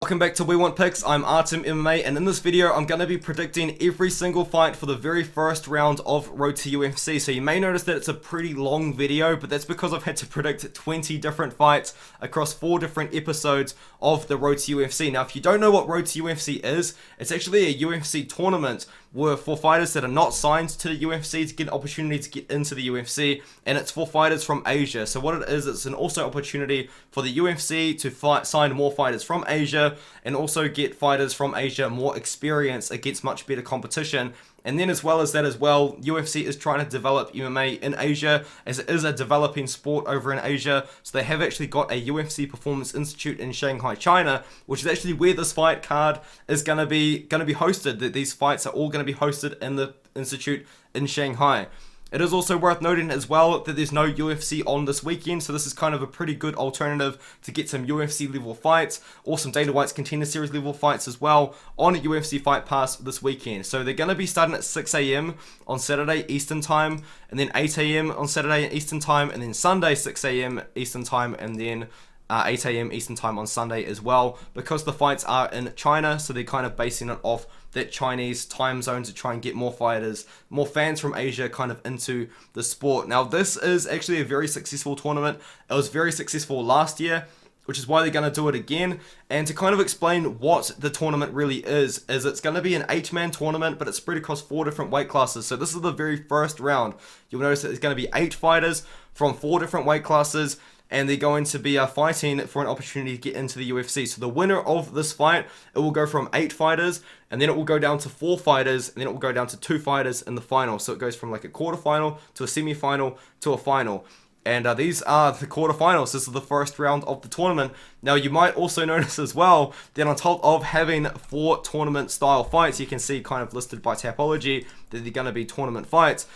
Welcome back to We Want Picks. I'm Artem MMA, and in this video I'm going to be predicting every single fight for the very first round of Road to UFC. So you may notice that it's a pretty long video, but that's because I've had to predict 20 different fights across 4 different episodes of the Road to UFC. Now if you don't know what Road to UFC is, it's actually a UFC tournament where for fighters that are not signed to the UFC to get an opportunity to get into the UFC, and it's for fighters from Asia. So what it is, it's an also opportunity for the UFC to sign more fighters from Asia and also get fighters from Asia more experience against much better competition. And then as well as that as well, UFC is trying to develop MMA in Asia, as it is a developing sport over in Asia. So they have actually got a UFC Performance Institute in Shanghai, China, which is actually where this fight card is going to be hosted. That these fights are all going to be hosted in the institute in Shanghai. It is also worth noting as well that there's no UFC on this weekend, so this is kind of a pretty good alternative to get some UFC level fights or some Dana White's Contender Series level fights as well on UFC Fight Pass this weekend. So they're going to be starting at 6 a.m. on Saturday Eastern Time, and then 8 a.m. on Saturday Eastern Time, and then Sunday 6 a.m. Eastern Time, and then 8 a.m. Eastern Time on Sunday as well, because the fights are in China, so they're kind of basing it off that Chinese time zone to try and get more fighters, more fans from Asia kind of into the sport. Now this is actually a very successful tournament. It was very successful last year, which is why they're going to do it again. And to kind of explain what the tournament really is it's going to be an 8-man tournament, but it's spread across 4 different weight classes. So this is the very first round. You'll notice that there's going to be 8 fighters from 4 different weight classes, and they're going to be fighting for an opportunity to get into the UFC. So the winner of this fight, it will go from 8 fighters, and then it will go down to 4 fighters, and then it will go down to 2 fighters in the final. So it goes from like a quarterfinal to a semi-final to a final. And these are the quarterfinals. This is the first round of the tournament. Now you might also notice as well that on top of having 4 tournament style fights, you can see kind of listed by Tapology that they're going to be tournament fights.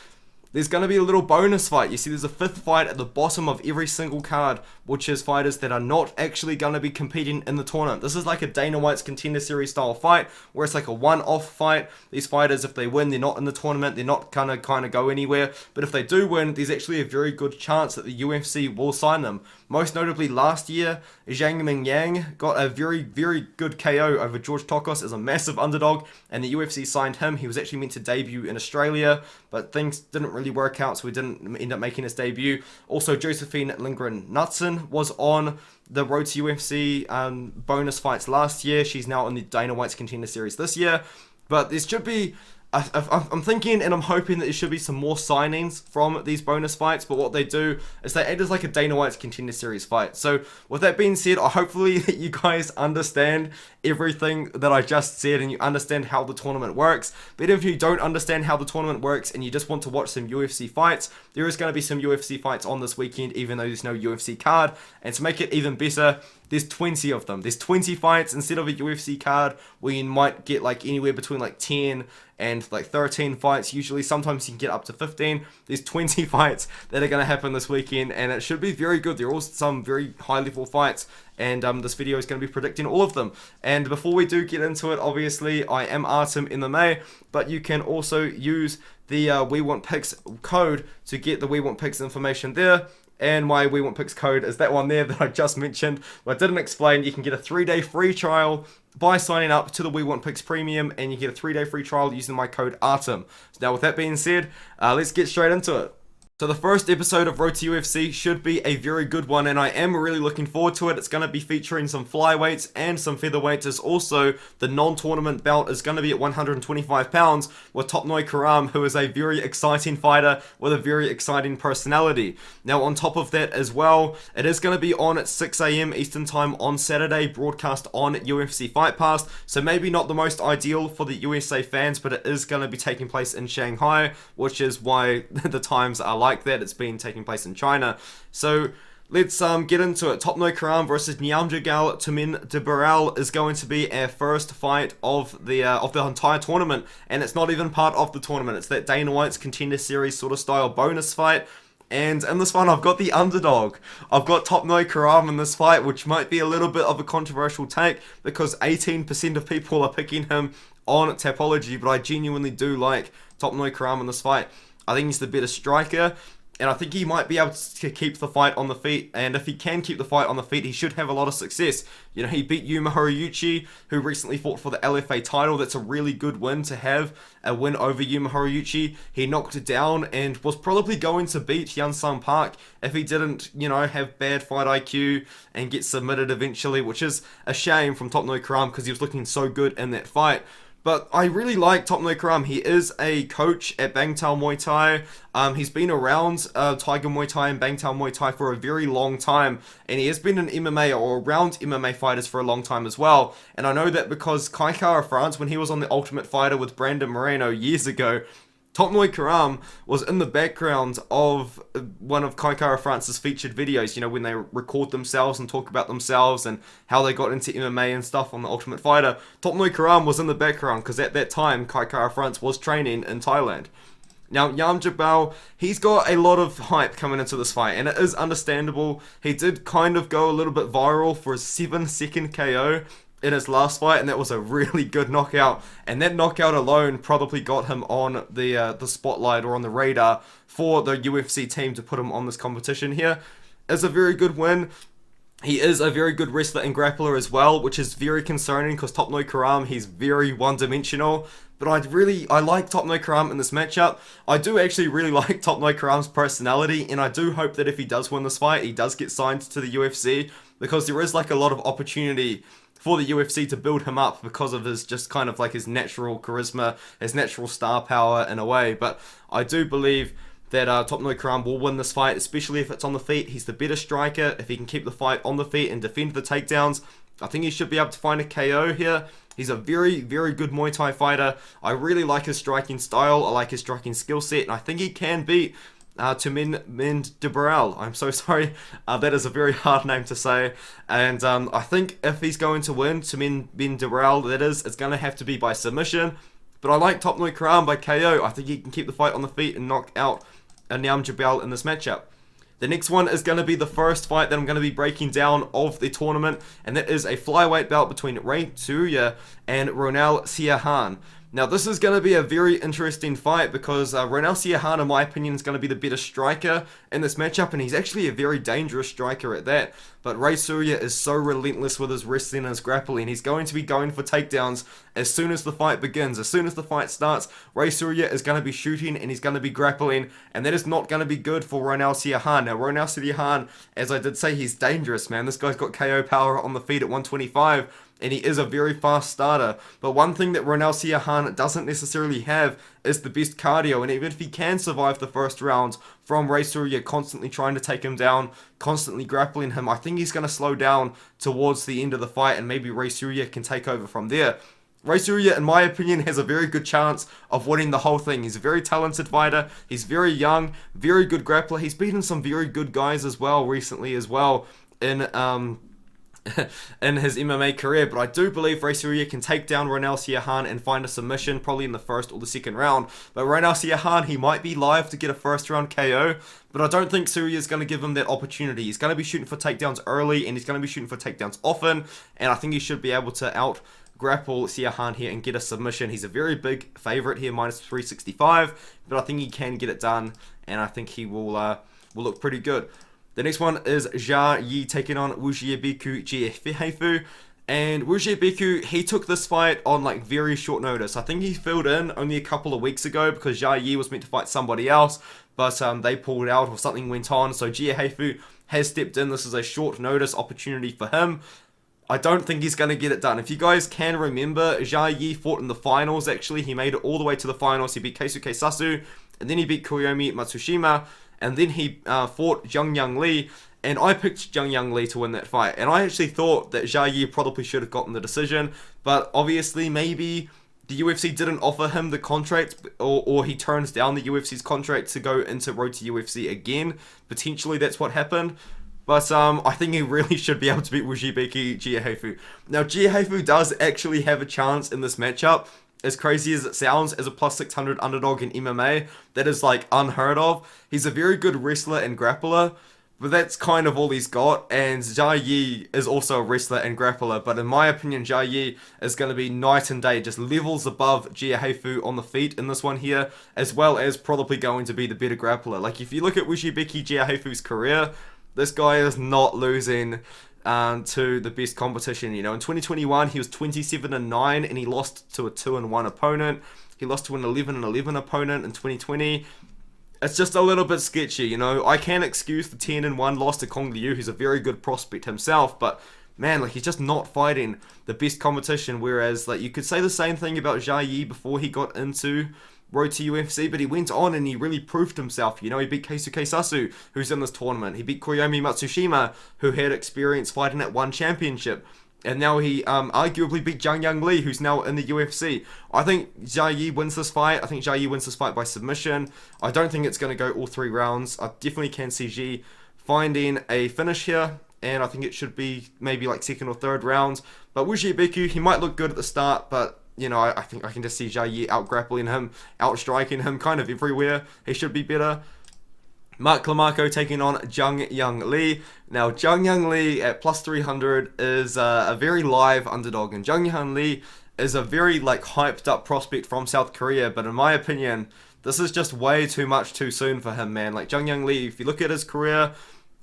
There's going to be a little bonus fight. You see there's a 5th fight at the bottom of every single card, which is fighters that are not actually going to be competing in the tournament. This is like a Dana White's Contender Series style fight, where it's like a one-off fight. These fighters, if they win, they're not in the tournament. They're not going to kind of go anywhere. But if they do win, there's actually a very good chance that the UFC will sign them. Most notably last year, Zhang Mingyang got a very, very good KO over George Tokos as a massive underdog, and the UFC signed him. He was actually meant to debut in Australia, but things didn't really work out, so he didn't end up making his debut. Also, Josephine Lindgren-Knudsen was on the Road to UFC bonus fights last year. She's now in the Dana White's Contender Series this year. But there should be, I'm thinking and I'm hoping that there should be some more signings from these bonus fights, but what they do is they act as like a Dana White's Contender Series fight. So with that being said, hopefully that you guys understand everything that I just said and you understand how the tournament works. But if you don't understand how the tournament works and you just want to watch some UFC fights, there is going to be some UFC fights on this weekend, even though there's no UFC card. And to make it even better, there's 20 of them. There's 20 fights instead of a UFC card where you might get like anywhere between like 10 and like 13 fights. Usually sometimes you can get up to 15. There's 20 fights that are going to happen this weekend, and it should be very good. There are also some very high level fights, and this video is going to be predicting all of them. And before we do get into it, obviously I am Artem MMA, but you can also use the We Want Picks code to get the We Want Picks information there. And my We Want Picks code is that one there that I just mentioned, but I didn't explain. You can get a 3-day free trial by signing up to the We Want Picks Premium, and you get a 3-day free trial using my code ARTEM. So now with that being said, let's get straight into it. So the first episode of Road to UFC should be a very good one, and I am really looking forward to it. It's going to be featuring some flyweights and some featherweights, as also the non-tournament belt is going to be at 125 pounds with Topnoi Karam, who is a very exciting fighter with a very exciting personality. Now on top of that as well, it is going to be on at 6 a.m. Eastern Time on Saturday, broadcast on UFC Fight Pass, so maybe not the most ideal for the USA fans, but it is going to be taking place in Shanghai, which is why the times are like that. It's been taking place in China. So let's get into it. Topnoi Karam versus Nyamjagal Tumin de Barral is going to be our first fight of the entire tournament, and it's not even part of the tournament. It's that Dana White's Contender Series sort of style bonus fight. And in this one, I've got the underdog. I've got Topnoi Karam in this fight, which might be a little bit of a controversial take because 18% of people are picking him on Tapology, but I genuinely do like Topnoi Karam in this fight. I think he's the better striker. And I think he might be able to keep the fight on the feet. And if he can keep the fight on the feet, he should have a lot of success. You know, he beat Yuma Horiguchi, who recently fought for the LFA title. That's a really good win to have, a win over Yuma Horiguchi. He knocked it down and was probably going to beat Hyun-Sung Park if he didn't, you know, have bad fight IQ and get submitted eventually, which is a shame from Top No Karam because he was looking so good in that fight. But I really like Top No Karam. He is a coach at Bangtao Muay Thai. He's been around Tiger Muay Thai and Bangtao Muay Thai for a very long time. And he has been an MMA or around MMA fighters for a long time as well. And I know that because Kai Kara France, when he was on The Ultimate Fighter with Brandon Moreno years ago, Top No Karam was in the background of one of Kai Kara France's featured videos, you know, when they record themselves and talk about themselves and how they got into MMA and stuff on The Ultimate Fighter. Top No Karam was in the background because at that time, Kai Kara France was training in Thailand. Now, Yam Jabal, he's got a lot of hype coming into this fight, and it is understandable. He did kind of go a little bit viral for a 7-second KO in his last fight, and that was a really good knockout, and that knockout alone probably got him on the spotlight or on the radar for the UFC team to put him on this competition here. It's a very good win. He is a very good wrestler and grappler as well, which is very concerning because Top No Karam, he's very one-dimensional. But I like Top No Karam in this matchup. I do actually really like Top No Karam's personality, and I do hope that if he does win this fight, he does get signed to the UFC, because there is like a lot of opportunity for the UFC to build him up because of his just kind of like his natural charisma, his natural star power in a way. But I do believe that Top No Karam will win this fight, especially if it's on the feet. He's the better striker. If he can keep the fight on the feet and defend the takedowns, I think he should be able to find a KO here. He's a very, very good Muay Thai fighter. I really like his striking style. I like his striking skill set, and I think he can beat Tumin Debarel. I'm so sorry. That is a very hard name to say. And I think if he's going to win, Tumin Debarel, that is, it's going to have to be by submission. But I like Top No Karam by KO. I think he can keep the fight on the feet and knock out Yam Jabal in this matchup. The next one is going to be the first fight that I'm going to be breaking down of the tournament, and that is a flyweight bout between Ray Tsuya and Ronel Siahan. Now, this is going to be a very interesting fight because Ronel Siahan, in my opinion, is going to be the better striker in this matchup, and he's actually a very dangerous striker at that. But Ray Surya is so relentless with his wrestling and his grappling. He's going to be going for takedowns as soon as the fight begins. As soon as the fight starts, Ray Surya is going to be shooting and he's going to be grappling, and that is not going to be good for Ronel Siahan. Now, Ronel Siahan, as I did say, he's dangerous, man. This guy's got KO power on the feet at 125. And he is a very fast starter. But one thing that Ronel Siahan doesn't necessarily have is the best cardio. And even if he can survive the first round from Ray Surya constantly trying to take him down, constantly grappling him, I think he's going to slow down towards the end of the fight, and maybe Ray Surya can take over from there. Ray Surya, in my opinion, has a very good chance of winning the whole thing. He's a very talented fighter. He's very young, very good grappler. He's beaten some very good guys as well recently as well in his MMA career, but I do believe Ray Surya can take down Ronel Siahan and find a submission probably in the first or the second round. But Ronel Siahan, he might be live to get a first round KO, but I don't think Surya is going to give him that opportunity. He's going to be shooting for takedowns early, and he's going to be shooting for takedowns often, and I think he should be able to out grapple Siahan here and get a submission. He's a very big favorite here, minus 365, but I think he can get it done, and I think he will look pretty good. The next one is Jia Yi taking on Wujiebiku Jieheifu. And Wujiebiku, he took this fight on like very short notice. I think he filled in only a couple of weeks ago because Jia Yi was meant to fight somebody else, but they pulled out or something went on. So Jieheifu has stepped in. This is a short notice opportunity for him. I don't think he's going to get it done. If you guys can remember, Jia Yi fought in the finals actually. He made it all the way to the finals. He beat Keisuke Sasu, and then he beat Koyomi Matsushima. And then he fought Zhang Yang Li, and I picked Zhang Yang Li to win that fight. And I actually thought that Jia Yi probably should have gotten the decision, but obviously maybe the UFC didn't offer him the contract, or he turns down the UFC's contract to go into Road to UFC again. Potentially that's what happened. But I think he really should be able to beat Wujibeki Jieheifu. Now, Jieheifu does actually have a chance in this matchup. As crazy as it sounds, as a plus 600 underdog in MMA, that is like unheard of. He's a very good wrestler and grappler, But that's kind of all he's got, and Jia Yi is also a wrestler and grappler, but in my opinion, Jia Yi is going to be night and day, just levels above Jia Heifu on the feet in this one here, as well as probably going to be the better grappler. Like, if you look at Wujibeki Jia Heifu's career, this guy is not losing to the best competition. You know, in 2021, he was 27-9, and he lost to a 2-1 opponent. He lost to an 11-11 opponent in 2020. It's just a little bit sketchy, you know. I can excuse the 10-1 loss to Kong Liu, who's a very good prospect himself, but man, like, he's just not fighting the best competition. Whereas, like, you could say the same thing about Jia Yi before he got into Road to UFC, but he went on and he really proved himself. You know, he beat Keisuke Sasu, who's in this tournament. He beat Koyomi Matsushima, who had experience fighting at one championship. And now he arguably beat Zhang Yang Li, who's now in the UFC. I think Jia Yi wins this fight. I think Jia Yi wins this fight by submission. I don't think it's going to go all 3 rounds. I definitely can see Ji finding a finish here. And I think it should be maybe like 2nd or 3rd rounds. But Wujibeki, he might look good at the start, but you know, I think I can just see Jia Yi out-grappling him, out-striking him kind of everywhere. He should be better. Mark Climaco taking on Zhang Yang Li. Now, Zhang Yang Li at plus 300 is a very live underdog, and Zhang Yang Li is a very like hyped up prospect from South Korea, but in my opinion, this is just way too much too soon for him, man. Like, Zhang Yang Li, if you look at his career,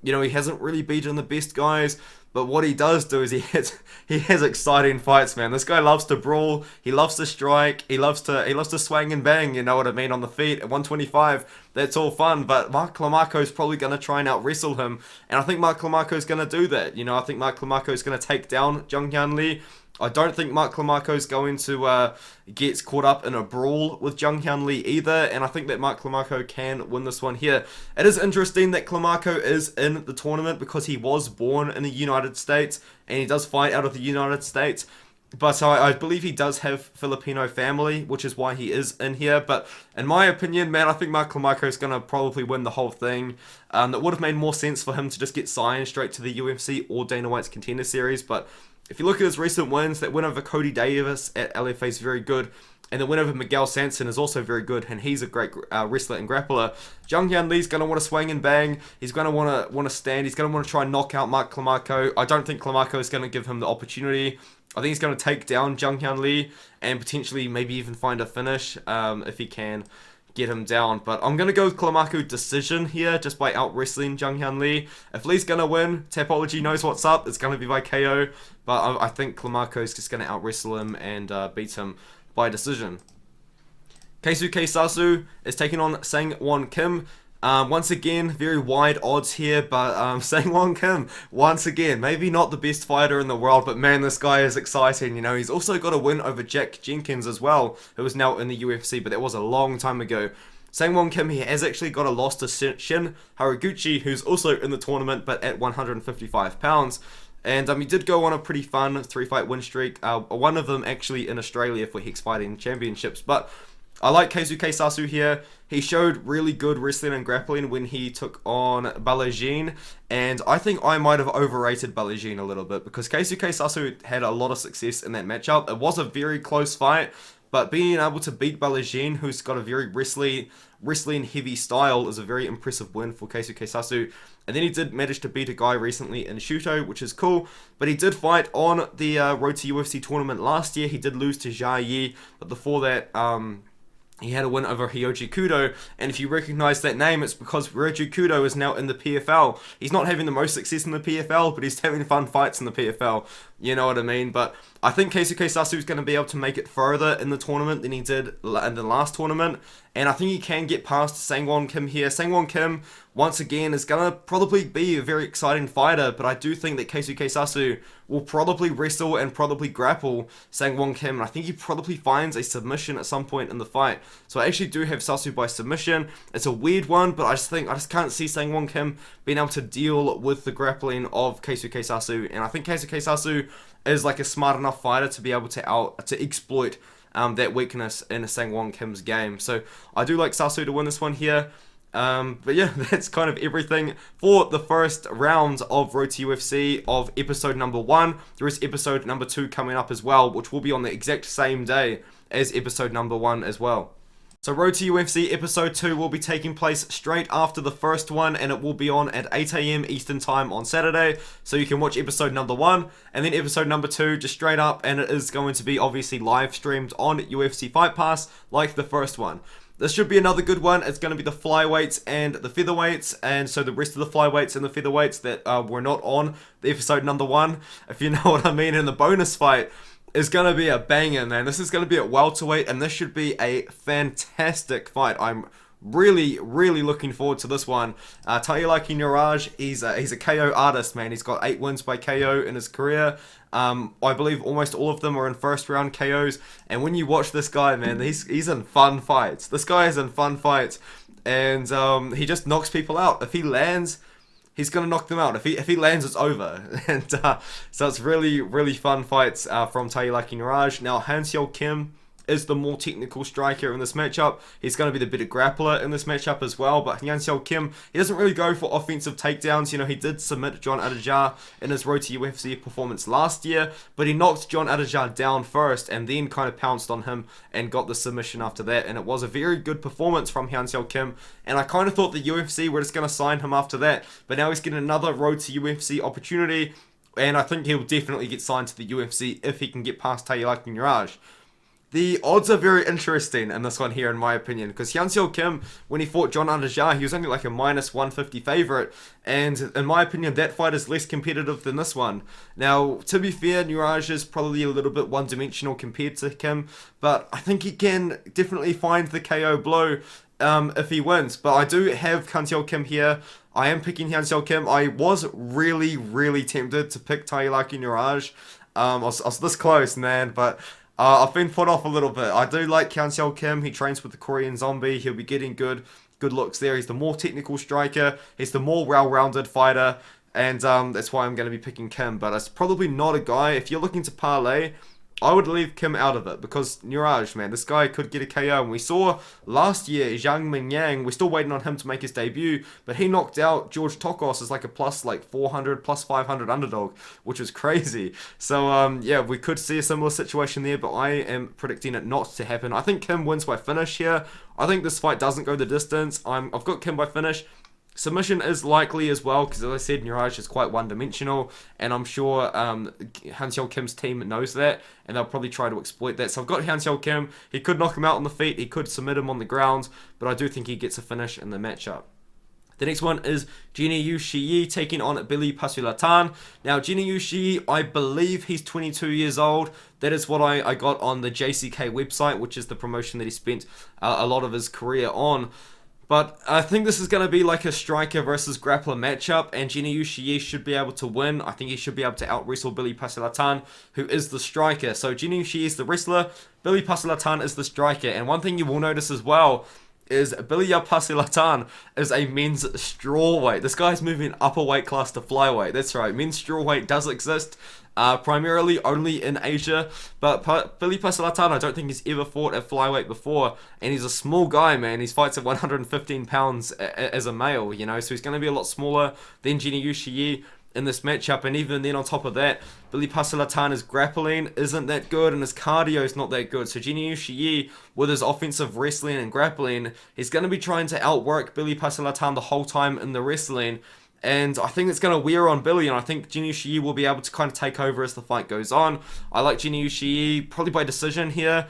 you know, he hasn't really beaten the best guys, but what he does do is he has exciting fights, man. This guy loves to brawl, he loves to strike, he loves to swing and bang, you know what I mean, on the feet at 125. That's all fun, but Mark Climaco is probably going to try and out-wrestle him, and I think Mark Climaco is going to do that. You know, I think Mark Climaco is going to take down Zhang Yan Li. I don't think Mark Climaco is going to get caught up in a brawl with Zhang Yan Li either, and I think that Mark Climaco can win this one here. It is interesting that Climaco is in the tournament because he was born in the United States, and he does fight out of the United States. But I believe he does have Filipino family, which is why he is in here. But in my opinion, man, I think Mark Climaco is going to probably win the whole thing. It would have made more sense for him to just get signed straight to the UFC or Dana White's Contender Series. But if you look at his recent wins, that win over Cody Davis at LFA is very good. And the win over Miguel Sanson is also very good, and he's a great wrestler and grappler. Zhang Yan Li's going to want to swing and bang. He's going to want to stand. He's going to want to try and knock out Mark Climaco. I don't think Climaco is going to give him the opportunity. I think he's going to take down Zhang Yan Li and potentially maybe even find a finish if he can get him down. But I'm going to go with Climaco decision here just by out-wrestling Zhang Yan Li. If Li's going to win, Tapology knows what's up. It's going to be by KO. But I think Climaco is just going to out-wrestle him and beat him by decision. Keisuke Sasu is taking on Sang-Won Kim. Once again, very wide odds here, but Sang-Won Kim, once again, maybe not the best fighter in the world, but man, this guy is exciting. You know, he's also got a win over Jack Jenkins as well, who is now in the UFC, but that was a long time ago. Sang-Won Kim, he has actually got a loss to Shin Haraguchi, who's also in the tournament, but at 155 pounds. And he did go on a pretty fun 3-fight win streak, one of them actually in Australia for Hex Fighting Championships. But I like Keisuke Sasu here. He showed really good wrestling and grappling when he took on Balajin, and I think I might have overrated Balajin a little bit because Keisuke Sasu had a lot of success in that matchup. It was a very close fight, but being able to beat Balajin, who's got a very wrestling heavy style, is a very impressive win for Keisuke Sasu. And then he did manage to beat a guy recently in Shuto, which is cool. But he did fight on the Road to UFC tournament last year. He did lose to Jia Yi, but before that, he had a win over Ryoji Kudo, and if you recognize that name, it's because Ryoji Kudo is now in the PFL. He's not having the most success in the PFL, but he's having fun fights in the PFL. You know what I mean? But I think Keisuke Sasu is going to be able to make it further in the tournament than he did in the last tournament, and I think he can get past Sang-Won Kim here. Sang-Won Kim, once again, is going to probably be a very exciting fighter, but I do think that Keisuke Sasu will probably wrestle and probably grapple Sang-Won Kim, and I think he probably finds a submission at some point in the fight. So I actually do have Sasu by submission. It's a weird one, but I just can't see Sang-Won Kim being able to deal with the grappling of Keisuke Sasu, and I think Keisuke Sasu is like a smart enough fighter to be able to exploit that weakness in Sang-Won Kim's game. So I do like Sasu to win this one here. But yeah, that's kind of everything for the first round of Road to UFC of episode number 1. There is episode number 2 coming up as well, which will be on the exact same day as episode number 1 as well. So Road to UFC episode 2 will be taking place straight after the first one, and it will be on at 8 AM Eastern time on Saturday. So you can watch episode number 1 and then episode number 2 just straight up, and it is going to be obviously live streamed on UFC Fight Pass like the first one. This should be another good one. It's going to be the flyweights and the featherweights, and so the rest of the flyweights and the featherweights that were not on the episode number 1, if you know what I mean, in the bonus fight is going to be a banger, man. This is going to be at welterweight, and this should be a fantastic fight. I'm really looking forward to this one. Tailaki Niraj, he's a KO artist, man. He's got 8 wins by KO in his career. I believe almost all of them are in first round KOs, and when you watch this guy, man, he's in fun fights. This guy is in fun fights, and he just knocks people out. If he lands, he's going to knock them out. If he lands, it's over. And so it's really fun fights from Tailaki Niraj. Now, Hansel Kim is the more technical striker in this matchup. He's going to be the better grappler in this matchup as well. But Hansel Kim, he doesn't really go for offensive takedowns. You know, he did submit John Adjar in his Road to UFC performance last year, but he knocked John Adjar down first and then kind of pounced on him and got the submission after that. And it was a very good performance from Hansel Kim. And I kind of thought the UFC were just going to sign him after that. But now he's getting another Road to UFC opportunity. And I think he'll definitely get signed to the UFC if he can get past Tailaki Niraj. The odds are very interesting in this one here, in my opinion, because Hansel Kim, when he fought John Adjar, he was only like a minus 150 favorite, and in my opinion, that fight is less competitive than this one. Now, to be fair, Niraj is probably a little bit one-dimensional compared to Kim, but I think he can definitely find the KO blow if he wins. But I do have Hansel Kim here. I am picking Hansel Kim. I was really tempted to pick Tailaki Niraj. I was this close, man, but I've been put off a little bit. I do like Hansel Kim. He trains with the Korean Zombie. He'll be getting good looks there. He's the more technical striker. He's the more well-rounded fighter. And that's why I'm going to be picking Kim. But it's probably not a guy. If you're looking to parlay, I would leave Kim out of it, because Niraj, man, this guy could get a KO. And we saw last year, Zhang Mingyang, we're still waiting on him to make his debut, but he knocked out George Tokos as like a plus like 400, plus 500 underdog, which was crazy. So, yeah, we could see a similar situation there, but I am predicting it not to happen. I think Kim wins by finish here. I think this fight doesn't go the distance. I've got Kim by finish. Submission is likely as well, because as I said, Niraj is quite one-dimensional, and I'm sure Hansel Kim's team knows that, and they'll probably try to exploit that. So I've got Hansel Kim. He could knock him out on the feet, he could submit him on the ground, but I do think he gets a finish in the matchup. The next one is Jinryu Shiyi taking on Billy Pasulatan. Now, Jinryu Shiyi, I believe he's 22 years old. That is what I got on the JCK website, which is the promotion that he spent a lot of his career on. But I think this is going to be like a striker versus grappler matchup, and Jinryu Shiyi should be able to win. I think he should be able to out-wrestle Billy Pasulatan, who is the striker. So Jinryu Shiyi is the wrestler, Billy Pasulatan is the striker. And one thing you will notice as well is Billy Pasulatan is a men's strawweight. This guy's moving up a weight class to flyweight. That's right, men's strawweight does exist. Primarily only in Asia, but Billy Pasulatan, I don't think he's ever fought at flyweight before, and he's a small guy, man. He fights at 115 pounds as a male, you know, so he's going to be a lot smaller than Jinryu Shiyi in this matchup. And even then, on top of that, Billy Pasulatan, grappling isn't that good, and his cardio is not that good. So Jinryu Shiyi, with his offensive wrestling and grappling, he's going to be trying to outwork Billy Pasulatan the whole time in the wrestling. And I think it's going to wear on Billy, and I think Jinryu Shiyi will be able to kind of take over as the fight goes on. I like Jinryu Shiyi, probably by decision here.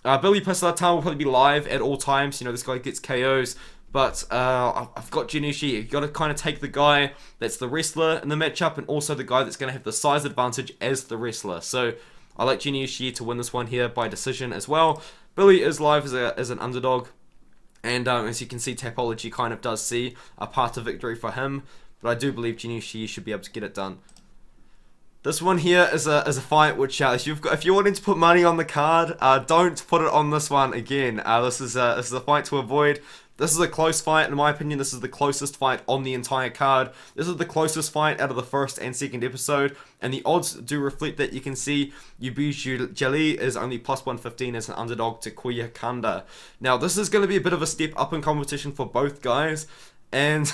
Billy Pasulatan will probably be live at all times. You know, this guy gets KOs. But I've got Jinryu Shiyi. You've got to kind of take the guy that's the wrestler in the matchup, and also the guy that's going to have the size advantage as the wrestler. So I like Jinryu Shiyi to win this one here by decision as well. Billy is live as an underdog. And as you can see, Tapology kind of does see a path to victory for him. But I do believe Jinryu Shiyi should be able to get it done. This one here is a fight which if you're wanting to put money on the card, don't put it on this one again. This is a fight to avoid. This is a close fight, in my opinion. This is the closest fight on the entire card. This is the closest fight out of the first and second episode, and the odds do reflect that. You can see Yubi Jali is only plus 115 as an underdog to Kuya Kanda. Now, this is going to be a bit of a step up in competition for both guys. And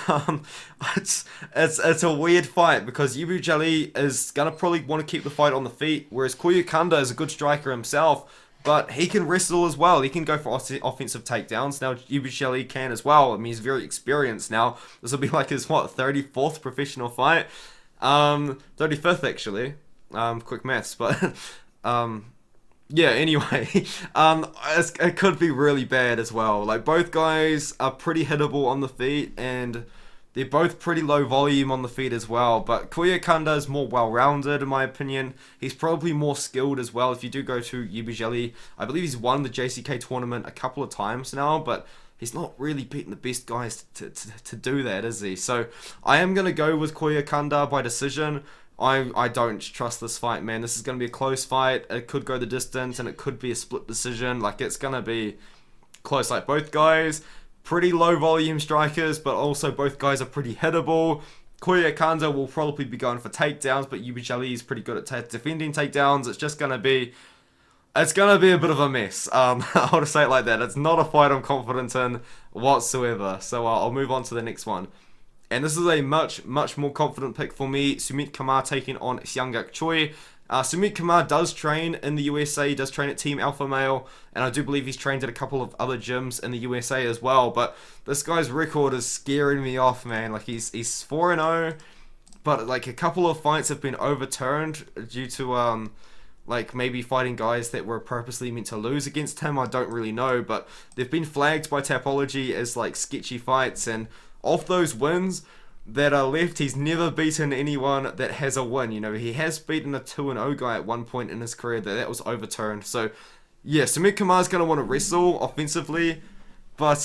it's a weird fight, because Yubi Jali is going to probably want to keep the fight on the feet, whereas Kuya Kanda is a good striker himself, but he can wrestle as well. He can go for offensive takedowns. Now, Ubicelli can as well. I mean, he's very experienced now. This will be like his, 34th professional fight? 35th, actually. Quick maths, but... yeah, anyway, it could be really bad as well. Like, both guys are pretty hittable on the feet, and they're both pretty low volume on the feet as well. But Koya Kanda is more well-rounded, in my opinion. He's probably more skilled as well. If you do go to Ubicelli, I believe he's won the JCK tournament a couple of times now, but he's not really beaten the best guys to do that, is he? So, I am going to go with Koya Kanda by decision. I don't trust this fight, man. This is going to be a close fight. It could go the distance, and it could be a split decision. Like, it's going to be close. Like, both guys, pretty low volume strikers, but also both guys are pretty hittable. Koya Kanda will probably be going for takedowns, but Ubicelli is pretty good at defending takedowns. It's just going to be... It's going to be a bit of a mess. I'll just say it like that. It's not a fight I'm confident in whatsoever. So I'll move on to the next one. And this is a much more confident pick for me. Sumit Kamar taking on Seungak Choi. Sumit Kamar does train in the USA. He does train at Team Alpha Male. And I do believe he's trained at a couple of other gyms in the USA as well. But this guy's record is scaring me off, man. Like, he's 4-0. But, like, a couple of fights have been overturned due to... like, maybe fighting guys that were purposely meant to lose against him. I don't really know. But they've been flagged by Tapology as, like, sketchy fights. And of those wins that are left, he's never beaten anyone that has a win. You know, he has beaten a 2-0 guy at one point in his career that was overturned. So, yeah, Sumit Kamar's going to want to wrestle offensively. But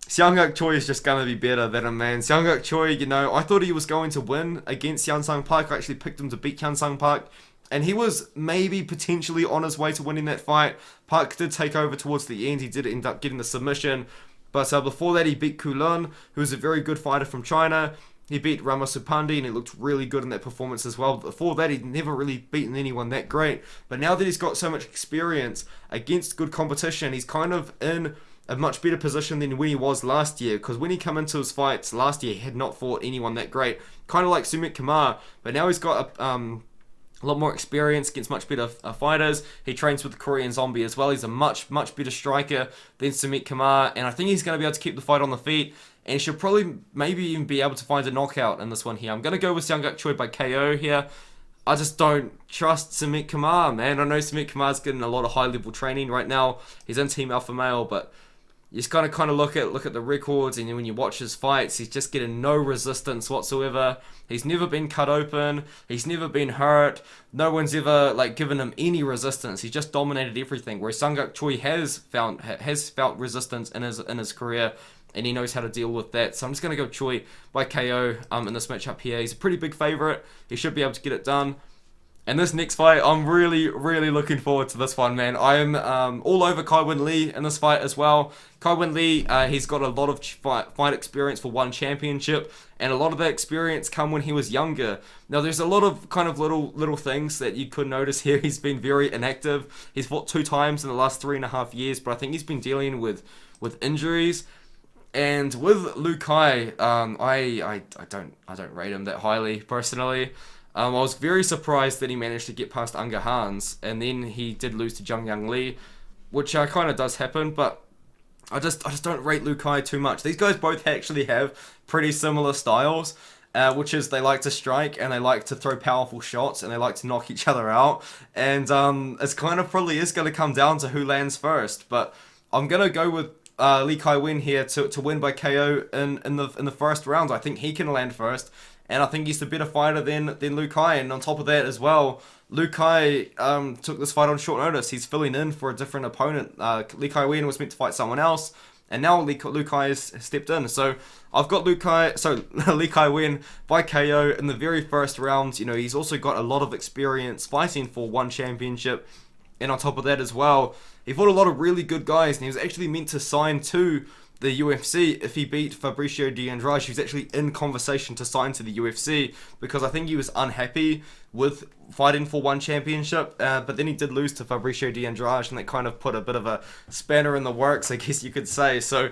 Seungak Choi is just going to be better than him, man. Seungak Choi, you know, I thought he was going to win against Hyun-Sung Park. I actually picked him to beat Hyun-Sung Park. And he was maybe potentially on his way to winning that fight. Park did take over towards the end. He did end up getting the submission. But before that, he beat Kulun, who was a very good fighter from China. He beat Ramasupandi, and he looked really good in that performance as well. But before that, he'd never really beaten anyone that great. But now that he's got so much experience against good competition, he's kind of in a much better position than when he was last year. Because when he came into his fights last year, he had not fought anyone that great. Kind of like Sumit Kamar. But now he's got a lot more experience against much better fighters. He trains with the Korean Zombie as well. He's a much better striker than Sumit Kamar. And I think he's going to be able to keep the fight on the feet. And he should probably maybe even be able to find a knockout in this one here. I'm going to go with Seungak Choi by KO here. I just don't trust Sumit Kamar, man. I know Sumit Kamar's getting a lot of high-level training right now. He's in Team Alpha Male, but you just gotta kind of look at the records, and when you watch his fights, he's just getting no resistance whatsoever. He's never been cut open. He's never been hurt. No one's ever like given him any resistance. He's just dominated everything. Whereas Seungak Choi has felt resistance in his career, and he knows how to deal with that. So I'm just gonna go Choi by KO in this matchup here. He's a pretty big favorite. He should be able to get it done. And this next fight, I'm really looking forward to this one, man. I am all over Kai-Win Lee in this fight as well. Kai-Win Lee, he's got a lot of fight experience for one championship, and a lot of that experience come when he was younger. Now, there's a lot of kind of little things that you could notice here. He's been very inactive. He's fought 2 times in the last 3.5 years, but I think he's been dealing with injuries. And with Liu Kai, I don't rate him that highly personally. I was very surprised that he managed to get past Unger Hans, and then he did lose to Zhang Yang Li, which kind of does happen, but I just don't rate Liu Kai too much. These guys both actually have pretty similar styles, which is they like to strike, and they like to throw powerful shots, and they like to knock each other out, and it's kind of probably is going to come down to who lands first, but I'm going to go with Lee Kai-Win here to win by KO in the first round. I think he can land first. And I think he's the better fighter than Liu Kai. And on top of that as well, Liu Kai took this fight on short notice. He's filling in for a different opponent. Lee Kai-Win was meant to fight someone else. And now Liu Kai has stepped in. So I've got Lee Kai-Win by KO in the very first round. You know, he's also got a lot of experience fighting for one championship. And on top of that as well, he fought a lot of really good guys. And he was actually meant to sign to the UFC if he beat Fabricio de Andrade. He was actually in conversation to sign to the UFC because I think he was unhappy with fighting for one championship, but then he did lose to Fabricio de Andrade, and that kind of put a bit of a spanner in the works, I guess you could say. So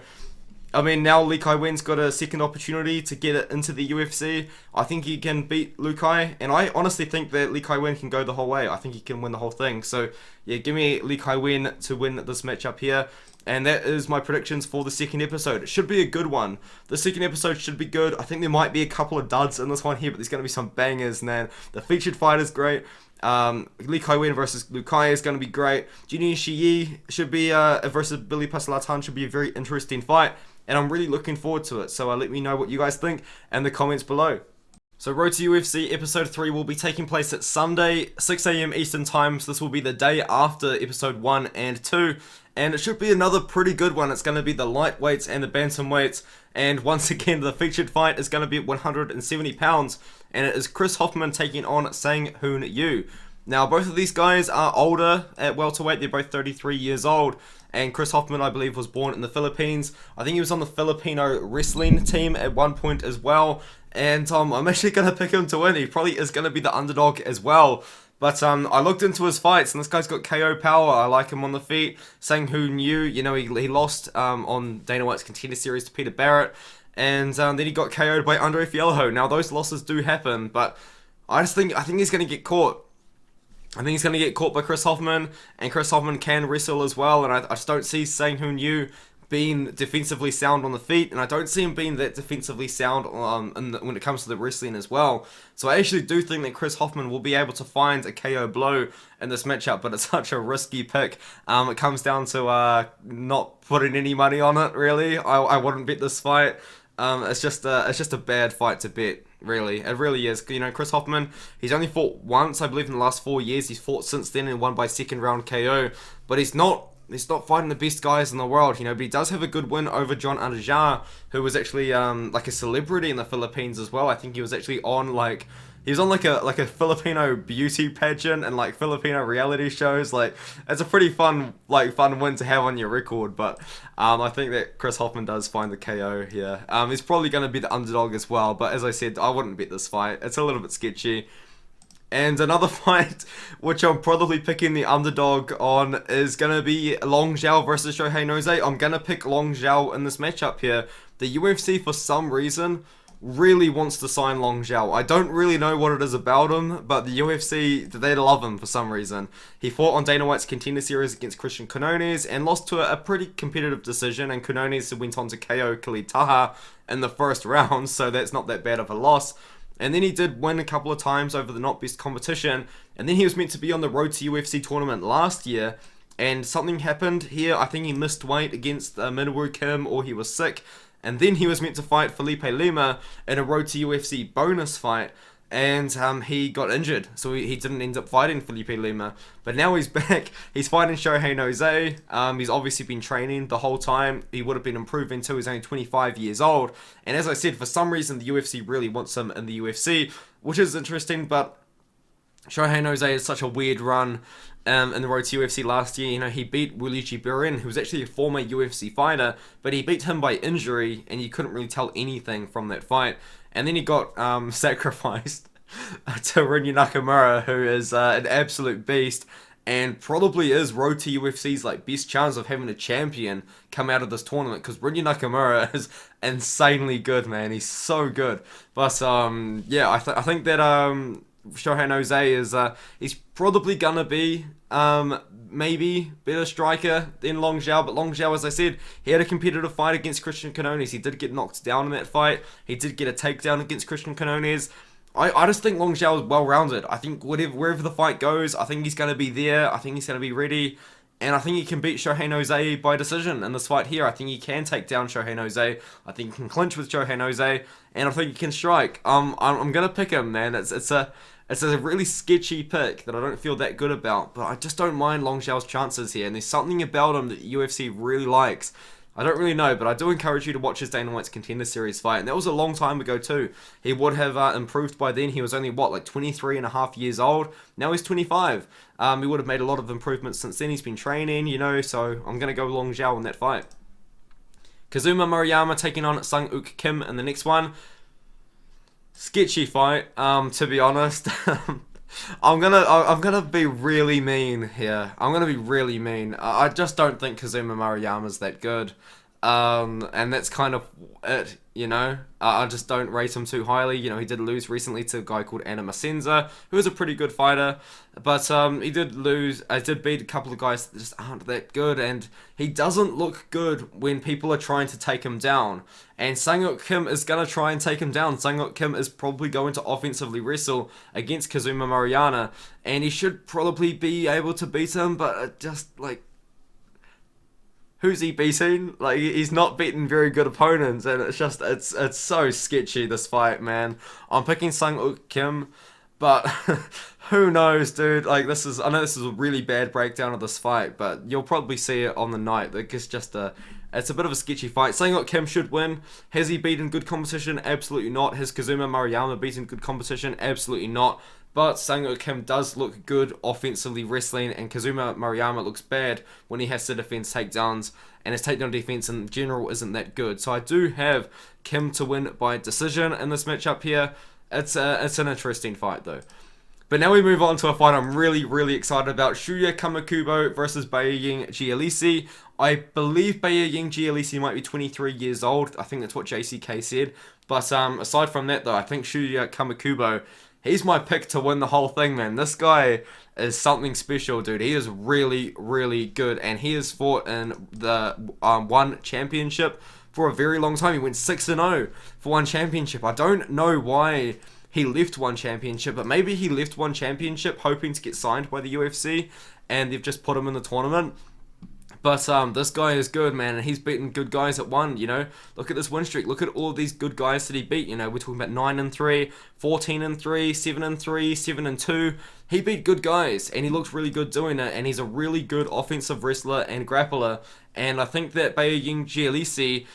I mean, now Lee Kai-wen's got a second opportunity to get it into the UFC. I think he can beat Liu Kai, and I honestly think that Lee Kai-wen can go the whole way. I think he can win the whole thing. So, yeah, give me Lee Kai-wen to win this matchup here. And that is my predictions for the second episode. It should be a good one. The second episode should be good. I think there might be a couple of duds in this one here, but there's going to be some bangers, man. The featured fight is great. Lee Kai-wen versus Liu Kai is going to be great. Junior Shiyi should be versus Billy Pasalatan should be a very interesting fight, and I'm really looking forward to it. So let me know what you guys think in the comments below. So Road to UFC Episode 3 will be taking place at Sunday, 6 AM Eastern Time, so this will be the day after Episode 1 and 2, and it should be another pretty good one. It's going to be the lightweights and the bantamweights, and once again the featured fight is going to be at 170 pounds, and it is Chris Hoffman taking on Sang-Hoon Yu. Now both of these guys are older at welterweight, they're both 33 years old, and Chris Hoffman, I believe, was born in the Philippines. I think he was on the Filipino wrestling team at one point as well. And I'm actually going to pick him to win. He probably is going to be the underdog as well. But I looked into his fights, and this guy's got KO power. I like him on the feet. Sang-Hoon Yu, you know, he lost on Dana White's Contender Series to Peter Barrett. And then he got KO'd by Andre Fialho. Now, those losses do happen, but I think he's going to get caught. I think he's going to get caught by Chris Hoffman, and Chris Hoffman can wrestle as well, and I just don't see Sang-Hoon Yu being defensively sound on the feet, and I don't see him being that defensively sound when it comes to the wrestling as well. So I actually do think that Chris Hoffman will be able to find a KO blow in this matchup, but it's such a risky pick. It comes down to not putting any money on it, really. I wouldn't bet this fight. It's just a bad fight to bet, really. It really is. You know, Chris Hoffman, he's only fought once, I believe, in the last 4 years. He's fought since then and won by second round KO, but he's not fighting the best guys in the world, you know, but he does have a good win over John Andajar, who was actually like a celebrity in the Philippines as well. I think he was actually on like a Filipino beauty pageant and like Filipino reality shows. Like, it's a pretty fun win to have on your record. But I think that Chris Hoffman does find the KO here. He's probably going to be the underdog as well, but as I said, I wouldn't bet this fight. It's a little bit sketchy. And another fight, which I'm probably picking the underdog on, is going to be Long Zhao versus Shohei Noze. I'm going to pick Long Zhao in this matchup here. The UFC, for some reason, really wants to sign Long Zhao. I don't really know what it is about him, but the UFC, they love him for some reason. He fought on Dana White's Contender Series against Christian Quinones and lost to a pretty competitive decision, and Quinones went on to KO Khalid Taha in the first round, so that's not that bad of a loss. And then he did win a couple of times over the not best competition. And then he was meant to be on the Road to UFC tournament last year. And something happened here. I think he missed weight against Minwoo Kim, or he was sick. And then he was meant to fight Felipe Lima in a Road to UFC bonus fight. And he got injured, so he didn't end up fighting Felipe Lima. But now he's back. He's fighting Shohei Noze. He's obviously been training the whole time. He would have been improving too. He's only 25 years old. And as I said, for some reason, the UFC really wants him in the UFC, which is interesting. But Shohei Noze is such a weird run in the Road to UFC last year. You know, he beat Wulichi Burin, who was actually a former UFC fighter, but he beat him by injury, and you couldn't really tell anything from that fight. And then he got sacrificed to Rinya Nakamura, who is an absolute beast, and probably is Road to UFC's like best chance of having a champion come out of this tournament, because Rinya Nakamura is insanely good, man. He's so good. But yeah, I think that Shohei Noze is he's probably gonna be maybe better striker than Long Zhao, but Long Zhao, as I said, he had a competitive fight against Christian Quinones. He did get knocked down in that fight. He did get a takedown against Christian Quinones. I just think Long Zhao is well-rounded. I think wherever the fight goes, I think he's going to be there. I think he's going to be ready. And I think he can beat Shohei Noze by decision in this fight here. I think he can take down Shohei Noze. I think he can clinch with Shohei Noze. And I think he can strike. I'm going to pick him, man. It's a really sketchy pick that I don't feel that good about, but I just don't mind Long Zhao's chances here, and there's something about him that UFC really likes. I don't really know, but I do encourage you to watch his Dana White's Contender Series fight, and that was a long time ago too. He would have improved by then. He was only, like 23 and a half years old? Now he's 25. He would have made a lot of improvements since then. He's been training, you know, so I'm going to go Long Zhao in that fight. Kazuma Maruyama taking on Sung-Uk Kim in the next one. Sketchy fight, to be honest. I'm gonna be really mean here. I'm gonna be really mean. I just don't think Kazuma Maruyama's that good. And that's kind of it, you know. I just don't rate him too highly. You know, he did lose recently to a guy called Anna Masenza, who is a pretty good fighter. But he did lose. I did beat a couple of guys that just aren't that good, and he doesn't look good when people are trying to take him down. And Sang-Uk Kim is going to try and take him down. Sang-Uk Kim is probably going to offensively wrestle against Kazuma Mariana, and he should probably be able to beat him, but it just, like, who's he beating? Like, he's not beaten very good opponents, and it's just, it's so sketchy, this fight, man. I'm picking Sang-Uk Kim, but who knows, dude? Like, I know this is a really bad breakdown of this fight, but you'll probably see it on the night. Like, it's a bit of a sketchy fight. Sang-Uk Kim should win. Has he beaten good competition? Absolutely not. Has Kazuma Maruyama beaten good competition? Absolutely not. But Sang-Uk Kim does look good offensively wrestling, and Kazuma Maruyama looks bad when he has to defend takedowns, and his takedown defense in general isn't that good. So I do have Kim to win by decision in this matchup here. It's an interesting fight though. But now we move on to a fight I'm really, really excited about. Shuya Kamikubo versus Bayaying Gialisi. I believe Bayaying Gialisi might be 23 years old. I think that's what JCK said. But aside from that though, I think Shuya Kamikubo, he's my pick to win the whole thing, man. This guy is something special, dude. He is really, really good. And he has fought in the one championship for a very long time. He went 6-0 for one championship. I don't know why he left one championship, but maybe he left one championship hoping to get signed by the UFC, and they've just put him in the tournament. But this guy is good, man, and he's beaten good guys at one, you know. Look at this win streak. Look at all these good guys that he beat, you know. We're talking about 9-3, 14-3, 7-3, 7-2. He beat good guys, and he looks really good doing it, and he's a really good offensive wrestler and grappler. And I think that Bayaying Gialisi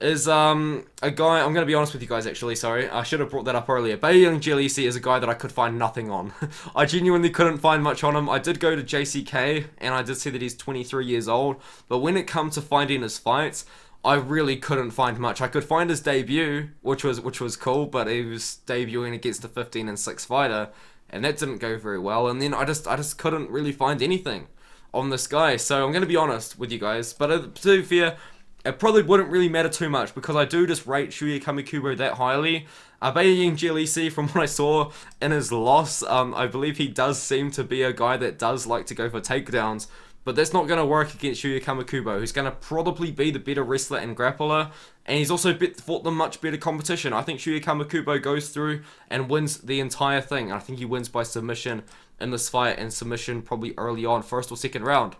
is a guy, I'm going to be honest with you guys actually, sorry, I should have brought that up earlier. Bayaying Gialisi is a guy that I could find nothing on. I genuinely couldn't find much on him. I did go to JCK, and I did see that he's 23 years old, but when it comes to finding his fights, I really couldn't find much. I could find his debut, which was cool, but he was debuting against a 15-6 fighter, and that didn't go very well, and then I just couldn't really find anything on this guy, so I'm going to be honest with you guys, but to be fair, it probably wouldn't really matter too much because I do just rate Shuya Kamikubo that highly. Bayaying Gialisi, from what I saw in his loss, I believe he does seem to be a guy that does like to go for takedowns, but that's not going to work against Shuya Kamikubo, who's going to probably be the better wrestler and grappler, and he's also fought the much better competition. I think Shuya Kamikubo goes through and wins the entire thing. I think he wins by submission in this fight, and submission probably early on, first or second round.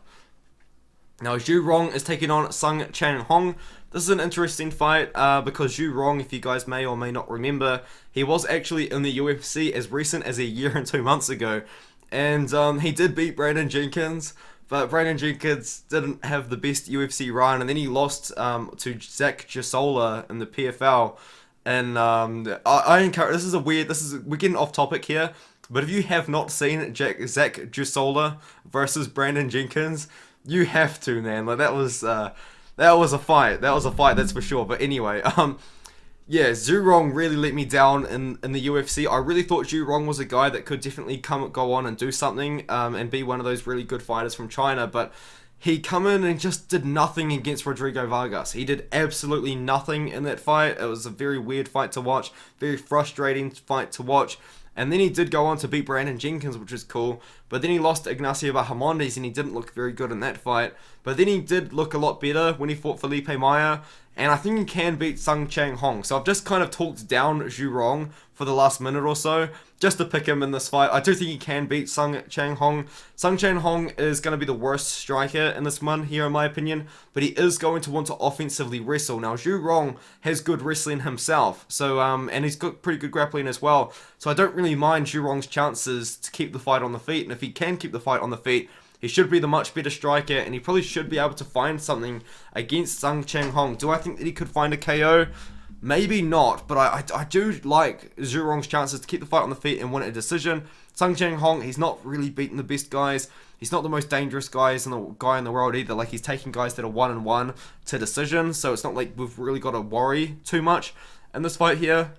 Now, Zhu Rong is taking on Sung Chang Hong. This is an interesting fight because Zhu Rong, if you guys may or may not remember, he was actually in the UFC as recent as a year and 2 months ago. And he did beat Brandon Jenkins, but Brandon Jenkins didn't have the best UFC run. And then he lost to Zach Gisola in the PFL. And I encourage, we're getting off topic here. But if you have not seen Zach Gisola versus Brandon Jenkins, you have to, man. Like, that was a fight. That was a fight, that's for sure. But anyway, yeah, Zhu Rong really let me down in the UFC. I really thought Zhu Rong was a guy that could definitely go on and do something and be one of those really good fighters from China. But he come in and just did nothing against Rodrigo Vargas. He did absolutely nothing in that fight. It was a very weird fight to watch, very frustrating fight to watch. And then he did go on to beat Brandon Jenkins, which is cool. But then he lost to Ignacio Bahamondes, and he didn't look very good in that fight. But then he did look a lot better when he fought Felipe Maya. And I think he can beat Sung Chang Hong. So I've just kind of talked down Zhu Rong for the last minute or so, just to pick him in this fight. I do think he can beat Sung Chang Hong. Sung Chang Hong is going to be the worst striker in this one here, in my opinion. But he is going to want to offensively wrestle. Now, Zhu Rong has good wrestling himself. So, and he's got pretty good grappling as well. So I don't really mind Zhu Rong's chances to keep the fight on the feet. And if he can keep the fight on the feet, he should be the much better striker, and he probably should be able to find something against Sung Chang Hong. Do I think that he could find a KO? Maybe not, but I do like Zhu Rong's chances to keep the fight on the feet and win a decision. Sung Chang Hong, he's not really beating the best guys. He's not the most dangerous guy in the world either. Like, he's taking guys that are 1-1 to decision, so it's not like we've really got to worry too much in this fight here.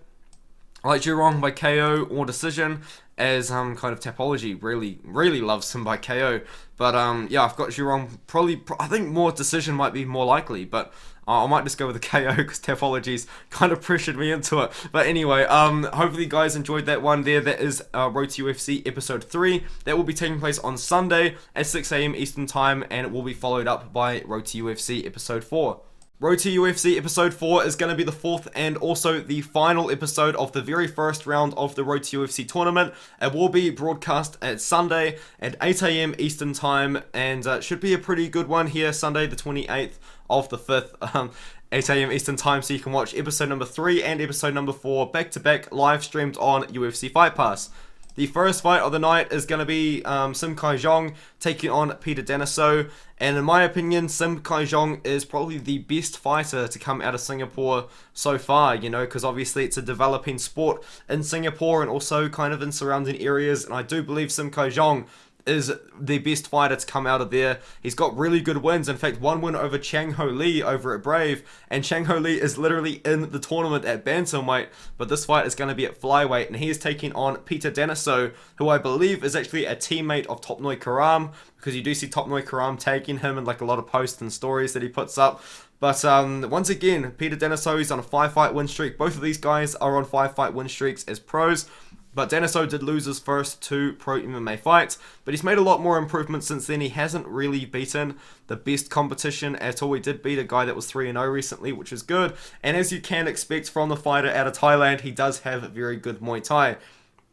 I like Jurong by KO or decision, as kind of Tapology really loves him by KO. But yeah, I've got Jurong probably. I think more decision might be more likely, but I might just go with the KO because Tapology's kind of pressured me into it. But anyway, hopefully you guys enjoyed that one there. That is Road to UFC episode 3. That will be taking place on Sunday at 6 a.m. Eastern time, and it will be followed up by Road to UFC episode 4. Road to UFC episode 4 is going to be the 4th and also the final episode of the very first round of the Road to UFC tournament. It will be broadcast at Sunday at 8 a.m. Eastern time, and should be a pretty good one here, Sunday the 28th of the 5th. 8 a.m. Eastern time, so you can watch episode number 3 and episode number 4 back to back, live streamed on UFC Fight Pass. The first fight of the night is going to be Sim Kai-jong taking on Peter Deniso. And in my opinion, Sim Kai-jong is probably the best fighter to come out of Singapore so far, you know, because obviously it's a developing sport in Singapore and also kind of in surrounding areas. And I do believe Sim Kai-jong is the best fighter to come out of there. He's got really good wins. In fact, one win over Chang Ho Lee over at Brave, and Chang Ho Lee is literally in the tournament at bantamweight, but this fight is going to be at flyweight, and he is taking on Peter Deniso, who I believe is actually a teammate of Top Noi Karam, because you do see Top Noi Karam tagging him in like a lot of posts and stories that he puts up. But once again, Peter Deniso is on a 5-fight win streak. Both of these guys are on 5-fight win streaks as pros. But Deniso did lose his first 2 pro MMA fights, but he's made a lot more improvements since then. He hasn't really beaten the best competition at all. He did beat a guy that was 3-0 recently, which is good. And as you can expect from the fighter out of Thailand, he does have very good Muay Thai.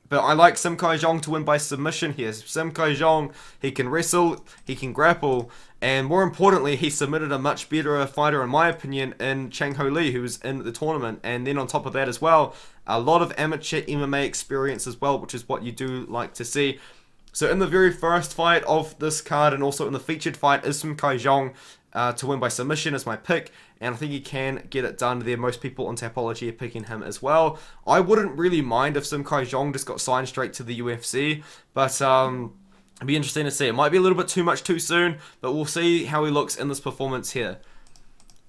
But I like Sim Kai-jong to win by submission here. Sim Kai-jong, he can wrestle, he can grapple, and more importantly, he submitted a much better fighter, in my opinion, in Chang Ho Lee, who was in the tournament. And then on top of that as well, a lot of amateur MMA experience as well, which is what you do like to see. So in the very first fight of this card, and also in the featured fight, is Sim Kai-jong to win by submission as my pick. And I think he can get it done there. Most people on Tapology are picking him as well. I wouldn't really mind if Sim Kai-jong just got signed straight to the UFC. But it'd be interesting to see. It might be a little bit too much too soon, but we'll see how he looks in this performance here.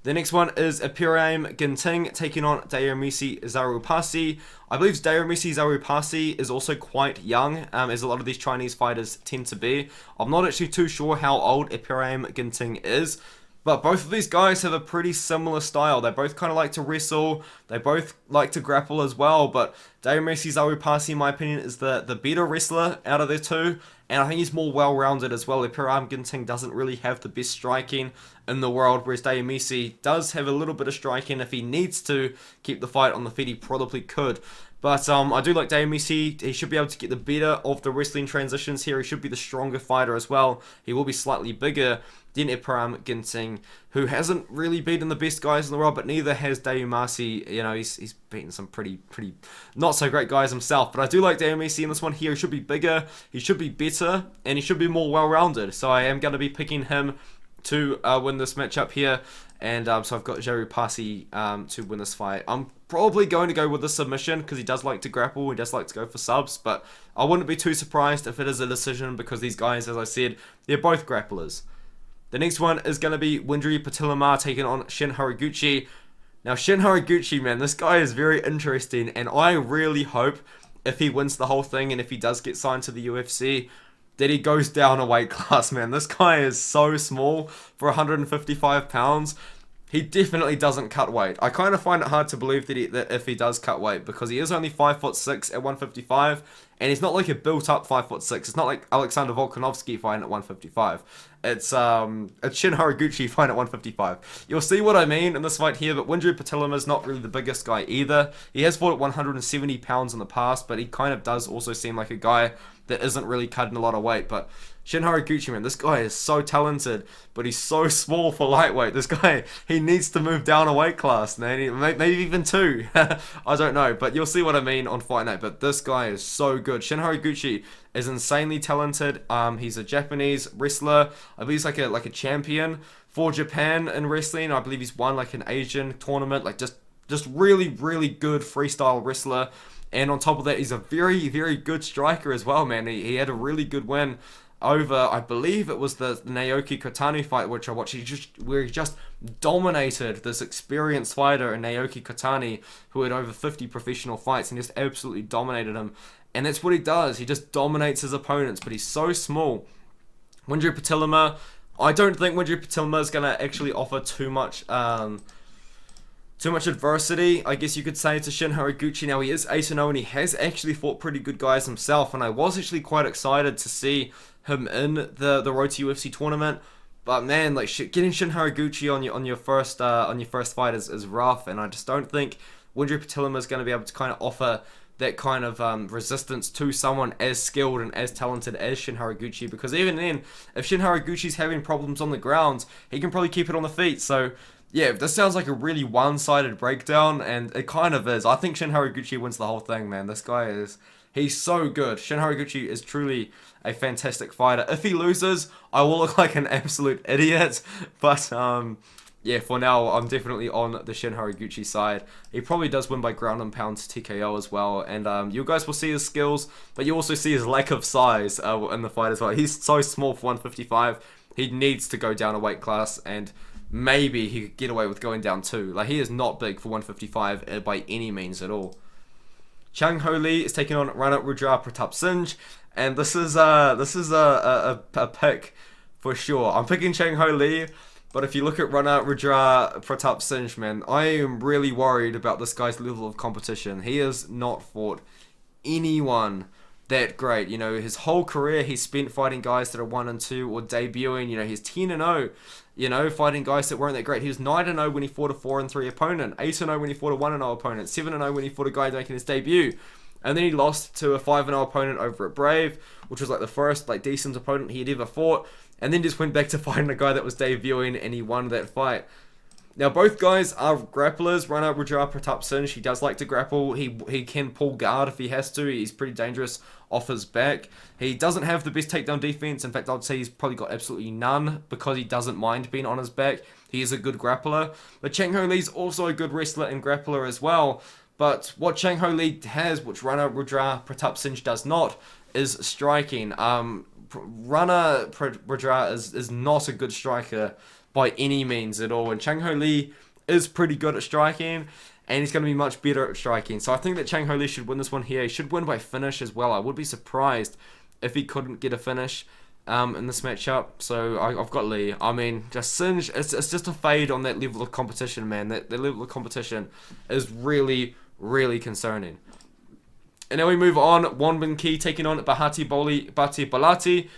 The next one is Apiraim Ginting taking on Dayomisi Zarupasi. I believe Dayomisi Zarupasi is also quite young, as a lot of these Chinese fighters tend to be. I'm not actually too sure how old Apiraim Ginting is, but both of these guys have a pretty similar style. They both kind of like to wrestle. They both like to grapple as well. But Dayomisi Zarupasi, in my opinion, is the better wrestler out of the two. And I think he's more well-rounded as well. Apiraim Ginting doesn't really have the best striking in the world, whereas Dayomisi does have a little bit of striking. If he needs to keep the fight on the feet, he probably could. But I do like Dayomisi. He should be able to get the better of the wrestling transitions here. He should be the stronger fighter as well. He will be slightly bigger than Apiraim Ginting, who hasn't really beaten the best guys in the world, but neither has Dayomisi. You know, he's beaten some pretty not so great guys himself. But I do like Dayomisi in this one here. He should be bigger, he should be better, and he should be more well-rounded. So I am going to be picking him to win this matchup here. And so I've got Zarupasi to win this fight. I'm probably going to go with the submission because he does like to grapple, he does like to go for subs, but I wouldn't be too surprised if it is a decision because these guys, as I said, they're both grapplers. The next one is going to be Windry Patilamar taking on Shin Horiguchi. Now, Shin Horiguchi, man, this guy is very interesting, and I really hope if he wins the whole thing and if he does get signed to the UFC, that he goes down a weight class, man. This guy is so small for 155 pounds. He definitely doesn't cut weight. I kind of find it hard to believe that if he does cut weight, because he is only 5'6" at 155, and he's not like a built-up 5'6". It's not like Alexander Volkanovski fighting at 155. It's Shin Horiguchi fighting at 155. You'll see what I mean in this fight here, but Windry Patilamar is not really the biggest guy either. He has fought at 170 pounds in the past, but he kind of does also seem like a guy that isn't really cutting a lot of weight. But Shin Horiguchi, man, this guy is so talented, but he's so small for lightweight. This guy, he needs to move down a weight class, man. Maybe even 2. I don't know, but you'll see what I mean on Fight Night. But this guy is so good. Shin Horiguchi is insanely talented. He's a Japanese wrestler. I believe he's like a champion for Japan in wrestling. I believe he's won like an Asian tournament. Like just really good freestyle wrestler. And on top of that, he's a very good striker as well, man. He had a really good win over, I believe it was the Naoki Kotani fight, which I watched, where he just dominated this experienced fighter in Naoki Kotani, who had over 50 professional fights, and just absolutely dominated him. And that's what he does. He just dominates his opponents, but he's so small. Windry Patilima, I don't think Windry Patilima is going to actually offer too much adversity, I guess you could say, to Shin Haraguchi. Now, he is 8-0 and he has actually fought pretty good guys himself, and I was actually quite excited to see him in the Road to UFC tournament. But man, like, getting Shin Haraguchi on your first fight is rough, and I just don't think Windry Patilima is going to be able to kind of offer that kind of resistance to someone as skilled and as talented as Shin Haraguchi, because even then, if Shin Haraguchi's having problems on the ground, he can probably keep it on the feet. So yeah, this sounds like a really one-sided breakdown, and it kind of is. I think Shin Haraguchi wins the whole thing, man. This guy he's so good. Shin Haraguchi is truly a fantastic fighter. If he loses, I will look like an absolute idiot, but yeah, for now, I'm definitely on the Shin Haraguchi side. He probably does win by ground and pound TKO as well, and you guys will see his skills, but you also see his lack of size in the fight as well. He's so small for 155. He needs to go down a weight class, and maybe he could get away with going down 2. Like, he is not big for 155 by any means at all. Chang Ho Lee is taking on Rana Rudra Pratap Singh, and this is a pick for sure. I'm picking Chang Ho Lee, but if you look at Rana Rudra Pratap Singh, man, I am really worried about this guy's level of competition. He has not fought anyone that great. You know, his whole career he's spent fighting guys that are 1 and 2 or debuting. You know, he's 10-0. You know, fighting guys that weren't that great. He was 9-0 when he fought a 4 and 3 opponent, 8-0 when he fought a 1-0 opponent, 7-0 when he fought a guy making his debut, and then he lost to a 5-0 opponent over at Brave, which was like the first like decent opponent he had ever fought, and then just went back to fighting a guy that was debuting, and he won that fight. Now, both guys are grapplers. Rana Rudra Pratap Singh, he does like to grapple. He can pull guard if he has to. He's pretty dangerous off his back. He doesn't have the best takedown defense. In fact, I'd say he's probably got absolutely none, because he doesn't mind being on his back. He is a good grappler. But Chang Ho Lee's also a good wrestler and grappler as well. But what Chang Ho Lee has, which Rana Rudra Pratap Singh does not, is striking. Rana Rudra is not a good striker by any means at all, and Chang Ho Lee is pretty good at striking, and he's going to be much better at striking. So I think that Chang Ho Lee should win this one here. He should win by finish as well. I would be surprised if he couldn't get a finish in this matchup. So I've got Lee. I mean, just Singh, it's just a fade on that level of competition, man. That level of competition is really, really concerning. And now we move on. Wonbin Ki taking on Bahati Bati Balati.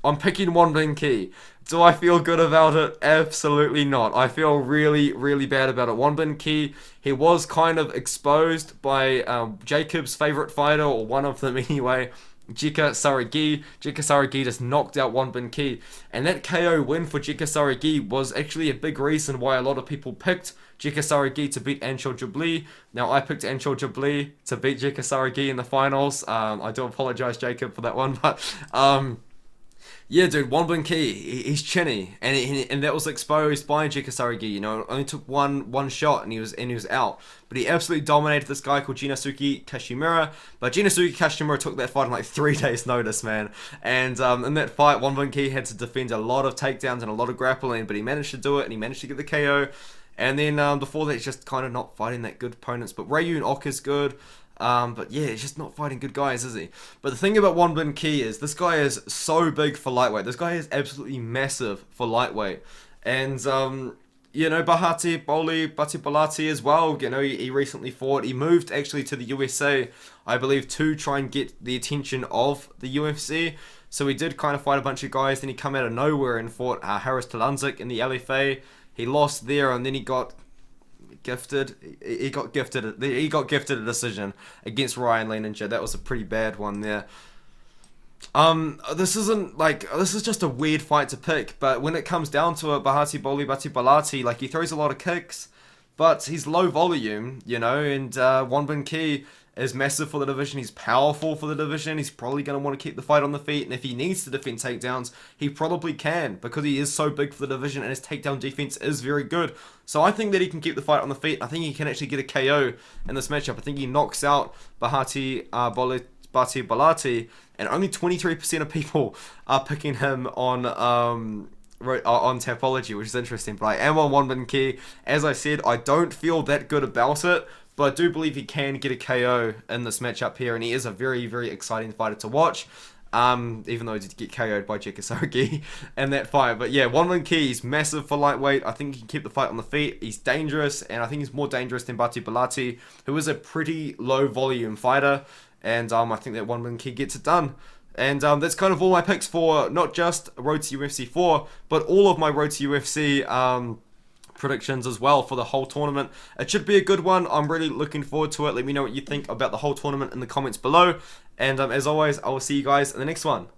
I'm picking Wonbin Ki. Do I feel good about it? Absolutely not. I feel really, really bad about it. Wonbin Ki, he was kind of exposed by Jacob's favorite fighter, or one of them anyway, Jika Saragi. Jika Saragi just knocked out Wonbin Ki. And that KO win for Jika Saragi was actually a big reason why a lot of people picked Jika Saragi to beat Anshul Jabli. Now, I picked Anshul Jabli to beat Jika Saragi in the finals. I do apologize, Jacob, for that one, but yeah, dude, Wonbin Ki, he's chinny, and that was exposed by Jika Saragi. You know, only took one shot, and he was out. But he absolutely dominated this guy called Jinasuke Kashimura. But Jinasuke Kashimura took that fight on like 3 days' notice, man. And in that fight, Wonbin Ki had to defend a lot of takedowns and a lot of grappling, but he managed to do it, and he managed to get the KO. And then before that, he's just kind of not fighting that good opponents. But Rayun Ok is good. But yeah, he's just not fighting good guys, is he? But the thing about Wonbin Ki is this guy is so big for lightweight. This guy is absolutely massive for lightweight. And, you know, Bati Balati as well, you know, he recently fought. He moved actually to the USA, I believe, to try and get the attention of the UFC. So he did kind of fight a bunch of guys. Then he come out of nowhere and fought Haris Talanzik in the LFA. He lost there, and then he got gifted. He got gifted a decision against Ryan Leininger. That was a pretty bad one there. This is just a weird fight to pick, but when it comes down to it, Bati Balati, like, he throws a lot of kicks, but he's low volume, you know, and Wonbin Ki is massive for the division. He's powerful for the division. He's probably going to want to keep the fight on the feet, and if he needs to defend takedowns, he probably can, because he is so big for the division and his takedown defense is very good. So I think that he can keep the fight on the feet. I think he can actually get a KO in this matchup. I think he knocks out Bati Batu Balati, and only 23% of people are picking him on Tapology, which is interesting. But I am on Wonbin Ki. As I said, I don't feel that good about it, but I do believe he can get a KO in this matchup here, and he is a very, very exciting fighter to watch. Even though he did get KO'd by Jekasaragi in that fight. But yeah, Wonbin Ki, he's massive for lightweight. I think he can keep the fight on the feet. He's dangerous, and I think he's more dangerous than Batu Balati, who is a pretty low volume fighter. And I think that Wonbin Ki gets it done. And that's kind of all my picks for not just Road to UFC 4, but all of my Road to UFC predictions as well for the whole tournament. It should be a good one. I'm really looking forward to it. Let me know what you think about the whole tournament in the comments below. And as always, I will see you guys in the next one.